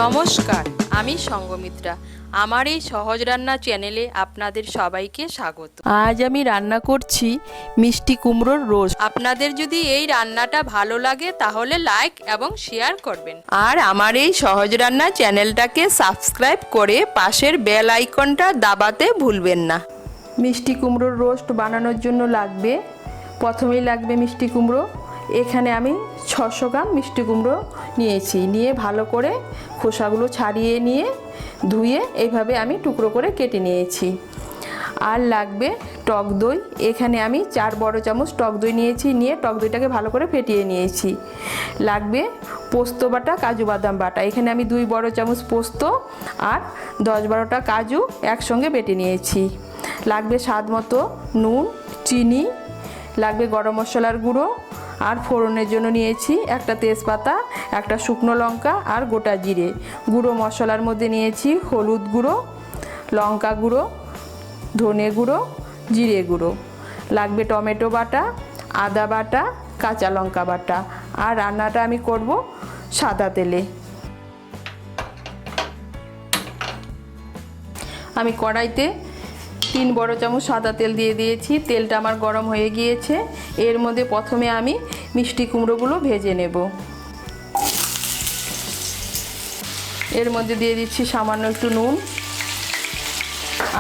নমস্কার, আমি সঙ্গমিত্রা। আমার এই সহজ রান্না চ্যানেলে আপনাদের সবাইকে স্বাগত। আজ আমি রান্না করছি মিষ্টি কুমড়োর রোস্ট। আপনাদের যদি এই রান্নাটা ভালো লাগে তাহলে লাইক এবং শেয়ার করবেন, আর আমার এই সহজ রান্না চ্যানেলটাকে সাবস্ক্রাইব করে পাশের বেল আইকনটা দাবাতে ভুলবেন না। মিষ্টি কুমড়োর রোস্ট বানানোর জন্য লাগবে, প্রথমেই লাগবে মিষ্টি কুমড়ো। এখানে আমি 600 গ্রাম মিষ্টি কুমড়ো নিয়েছি, নিয়ে ভালো করে খোসাগুলো ছাড়িয়ে নিয়ে ধুয়ে এইভাবে আমি টুকরো করে কেটে নিয়েছি। আর লাগবে টক দই। এখানে আমি 4 বড় চামচ টক দই নিয়েছি, নিয়ে টক দইটাকে ভালো করে ফেটিয়ে নিয়েছি। লাগবে পোস্ত বাটা, কাজু বাদাম বাটা। এখানে আমি 2 বড় চামচ পোস্ত আর 10-12টা কাজু একসঙ্গে বেটে নিয়েছি। লাগবে স্বাদ মতো নুন, চিনি, লাগবে গরম মশলার গুঁড়ো, আর ফোড়নের জন্য নিয়েছি একটা তেজপাতা, একটা শুকনো লঙ্কা আর গোটা জিরে। গুঁড়ো মশলার মধ্যে নিয়েছি হলুদ গুঁড়ো, লঙ্কা গুঁড়ো, ধনে গুঁড়ো, জিরে গুঁড়ো। লাগবে টমেটো বাটা, আদা বাটা, কাঁচা লঙ্কা বাটা। আর রান্নাটা আমি করব সাদা তেলে। আমি কড়াইতে 3 বড় চামচ সাদা তেল দিয়ে দিয়েছি। তেলটা আমার গরম হয়ে গিয়েছে। এর মধ্যে প্রথমে আমি মিষ্টি কুমড়োগুলো ভেজে নেব। এর মধ্যে দিয়ে দিচ্ছি সামান্য একটু নুন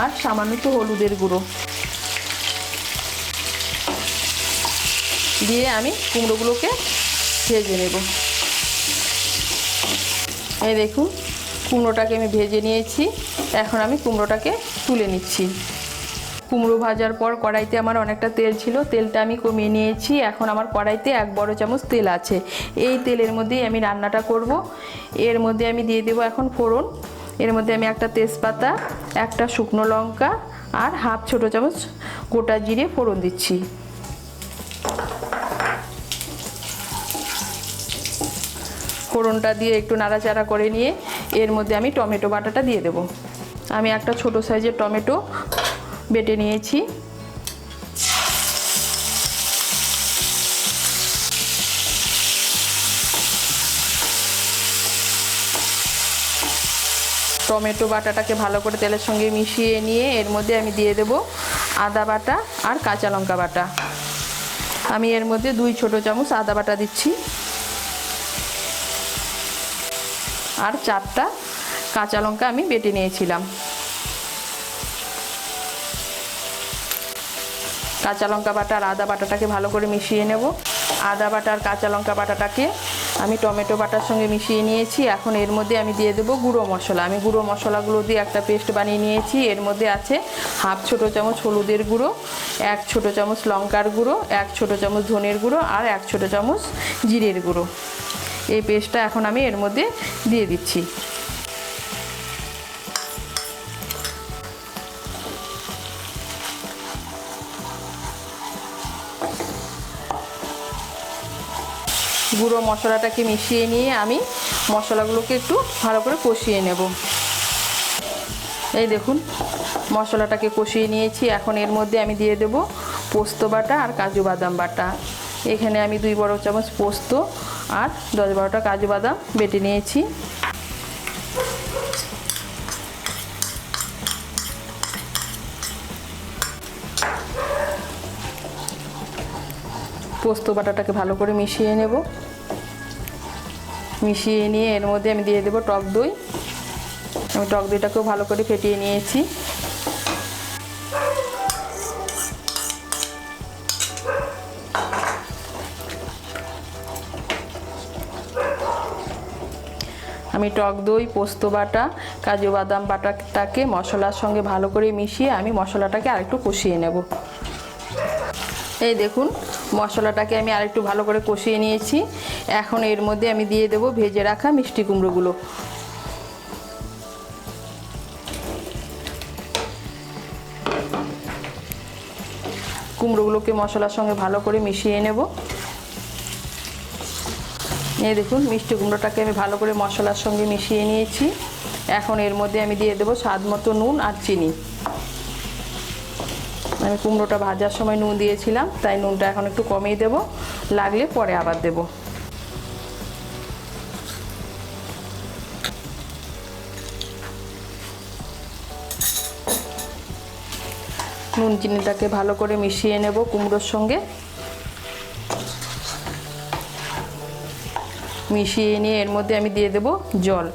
আর সামান্য একটু হলুদের গুঁড়ো দিয়ে আমি কুমড়োগুলোকে ভেজে নেব। এই দেখুন, কুমড়োটাকে আমি ভেজে নিয়েছি। এখন আমি কুমড়োটাকে তুলে নিচ্ছি। কুমড়ো ভাজার পর কড়াইতে আমার অনেকটা তেল ছিল, তেলটা আমি কমিয়ে নিয়েছি। এখন আমার কড়াইতে 1 বড় চামচ তেল আছে। এই তেলের মধ্যেই আমি রান্নাটা করব। এর মধ্যে আমি দিয়ে দেব এখন ফোড়ন। এর মধ্যে আমি একটা তেজপাতা, একটা শুকনো লঙ্কা আর হাফ ছোট চামচ গোটা জিরে ফোড়ন দিচ্ছি। ফোড়নটা দিয়ে একটু নাড়াচাড়া করে নিয়ে এর মধ্যে আমি টমেটো বাটাটা দিয়ে দেব। আমি একটা ছোট সাইজের টমেটো বেটে নিয়েছি। টমেটো বাটাটাকে ভালো করে তেলের সঙ্গে মিশিয়ে নিয়ে এর মধ্যে আমি দিয়ে দেব আদা বাটা আর কাঁচা লঙ্কা বাটা। আমি এর মধ্যে 2 ছোট চামচ আদা বাটা দিচ্ছি আর 4টা কাঁচা লঙ্কা আমি বেটে নিয়েছিলাম। কাঁচা লঙ্কা বাটা আর আদা বাটাটাকে ভালো করে মিশিয়ে নেব। আদা বাটা আর কাঁচা লঙ্কা বাটাটাকে আমি টমেটো বাটার সঙ্গে মিশিয়ে নিয়েছি। এখন এর মধ্যে আমি দিয়ে দেবো গুঁড়ো মশলা। আমি গুঁড়ো মশলাগুলো দিয়ে একটা পেস্ট বানিয়ে নিয়েছি। এর মধ্যে আছে হাফ ছোট চামচ হলুদের গুঁড়ো, 1 ছোট চামচ লঙ্কার গুঁড়ো, 1 ছোট চামচ ধনের গুঁড়ো আর 1 ছোট চামচ জিরের গুঁড়ো। এই পেস্টটা এখন আমি এর মধ্যে দিয়ে দিচ্ছি। গুঁড়ো মশলাটাকে মিশিয়ে নিয়ে আমি মশলাগুলোকে একটু ভালো করে কষিয়ে নেব। এই দেখুন, মশলাটাকে কষিয়ে নিয়েছি। এখন এর মধ্যে আমি দিয়ে দেব পোস্ত বাটা আর কাজু বাদাম বাটা। এখানে আমি 2 বড় চামচ পোস্ত আর 10-12টা কাজু বাদাম বেটে নিয়েছি। পোস্ত বাটাটাকে ভালো করে মিশিয়ে নেব। মিশিয়ে নিয়ে এর মধ্যে আমি দিয়ে দেব টক দই। আমি টক দইটাকেও ভালো করে ফেটিয়ে নিয়েছি। আমি টক দই, পোস্ত বাটা, কাজু বাদাম বাটাটাকে মশলার সঙ্গে ভালো করে মিশিয়ে আমি মশলাটাকে আরেকটু কষিয়ে নেব। এই দেখুন, মশলাটাকে আমি আরেকটু ভালো করে কষিয়ে নিয়েছি। এখন এর মধ্যে আমি দিয়ে দেব ভেজে রাখা মিষ্টি কুমড়োগুলো। কুমড়োগুলোকে মশলার সঙ্গে ভালো করে মিশিয়ে নেব। এই দেখুন, মিষ্টি কুমড়োটাকে আমি ভালো করে মশলার সঙ্গে মিশিয়ে নিয়েছি। এখন এর মধ্যে আমি দিয়ে দেব স্বাদ মতো নুন আর চিনি। আমি কুমড়োটা ভাজার সময় নুন দিয়েছিলাম, তাই নুনটা এখন একটু কমিয়ে দেব, লাগলে পরে আবার দেব। নুন চিনিটাকে ভালো করে মিশিয়ে নেব কুমড়োর সঙ্গে। মিশিয়ে নিয়ে এর মধ্যে আমি দিয়ে দেব জল।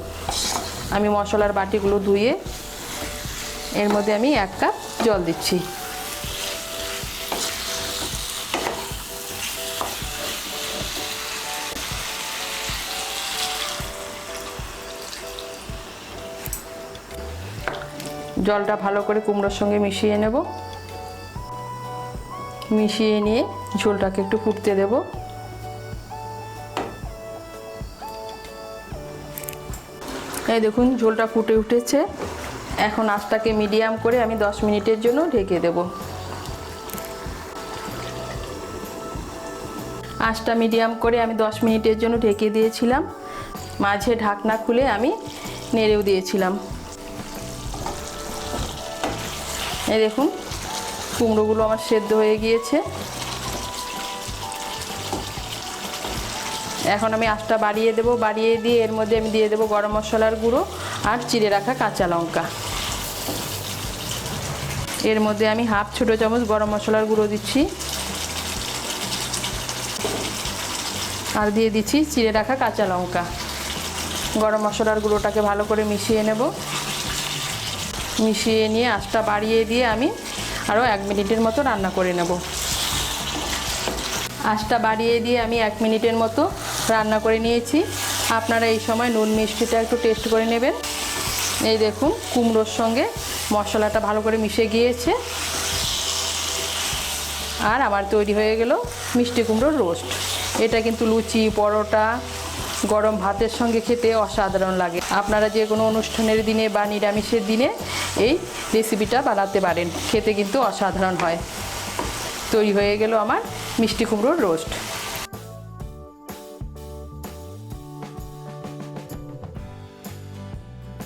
আমি মশলার বাটিগুলো ধুয়ে এর মধ্যে আমি 1 কাপ জল দিচ্ছি। জলটা ভালো করে কুমড়োর সঙ্গে মিশিয়ে নেব। মিশিয়ে নিয়ে ঝোলটাকে একটু ফুটতে দেব। এই দেখুন ঝোলটা ফুটে উঠেছে। এখন আঁচটাকে মিডিয়াম করে আমি 10 মিনিটের জন্য ঢেকে দেব। আঁচটা মিডিয়াম করে আমি 10 মিনিটের জন্য ঢেকে দিয়েছিলাম। মাঝে ঢাকনা খুলে আমি নেড়েও দিয়েছিলাম। এই দেখুন কুমড়োগুলো আমার সেদ্ধ হয়ে গিয়েছে। এখন আমি আঁচটা বাড়িয়ে দেব। বাড়িয়ে দিয়ে এর মধ্যে আমি দিয়ে দেব গরম মশলার গুঁড়ো আর চিড়ে রাখা কাঁচা লঙ্কা। এর মধ্যে আমি হাফ ছোটো চামচ গরম মশলার গুঁড়ো দিচ্ছি আর দিয়ে দিচ্ছি চিড়ে রাখা কাঁচা লঙ্কা। গরম মশলার গুঁড়োটাকে ভালো করে মিশিয়ে নেব। মিশিয়ে নিয়ে আঁচটা বাড়িয়ে দিয়ে আমি আরও 1 মিনিটের মতো রান্না করে নেব। আঁচটা বাড়িয়ে দিয়ে আমি 1 মিনিটের মতো রান্না করে নিয়েছি। আপনারা এই সময় নুন মিষ্টিটা একটু টেস্ট করে নেবেন। এই দেখুন কুমড়োর সঙ্গে মশলাটা ভালো করে মিশে গিয়েছে আর আমার তৈরি হয়ে গেল মিষ্টি কুমড়োর রোস্ট। এটা কিন্তু লুচি, পরোটা, গরম ভাতের সঙ্গে খেতে অসাধারণ লাগে। আপনারা যে কোনো অনুষ্ঠানের দিনে বা নিরামিষের দিনে এই রেসিপিটা বানাতে পারেন, খেতে কিন্তু অসাধারণ হয়। তৈরি হয়ে গেল আমার মিষ্টি কুমড়োর রোস্ট।